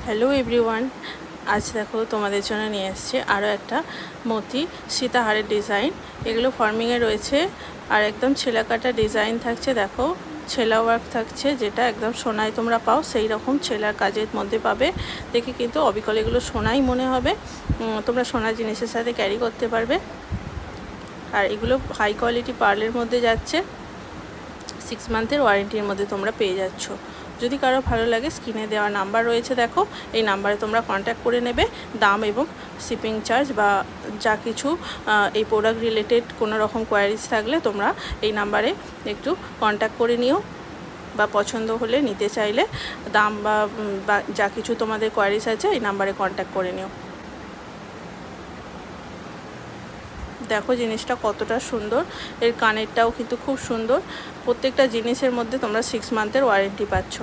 Hello everyone, আজ দেখো তোমাদের জন্য নিয়ে এসেছি আরও একটা মতি সীতাহারের ডিজাইন। এগুলো ফর্মিংয়ে রয়েছে আর একদম ছেলা কাটা ডিজাইন থাকছে। দেখো ছেলা ওয়ার্ক থাকছে, যেটা একদম সোনায় তোমরা পাও সেই রকম ছেলার কাজের মধ্যে পাবে। দেখে কিন্তু অবিকল এগুলো সোনাই মনে হবে, তোমরা সোনার জিনিসের সাথে ক্যারি করতে পারবে। আর এগুলো হাই কোয়ালিটি পার্লের মধ্যে যাচ্ছে, 6 মান্থের ওয়ারেন্টির মধ্যে তোমরা পেয়ে যাচ্ছ। যদি কারো ভালো লাগে স্ক্রিনে দেওয়া নাম্বার রয়েছে, দেখো এই নাম্বারে তোমরা কন্ট্যাক্ট করে নেবে। দাম এবং শিপিং চার্জ বা যা কিছু এই প্রোডাক্ট রিলেটেড কোনো রকম কোয়ারিজ থাকলে তোমরা এই নাম্বারে একটু কন্ট্যাক্ট করে নিও, বা পছন্দ হলে নিতে চাইলে দাম বা যা কিছু তোমাদের কোয়ারিজ আছে এই নাম্বারে কন্ট্যাক্ট করে নিও। দেখো জিনিসটা কতটা সুন্দর, এর কানেরটাও কিন্তু খুব সুন্দর। প্রত্যেকটা জিনিসের মধ্যে তোমরা 6 মান্থের ওয়ারেন্টি পাচ্ছ।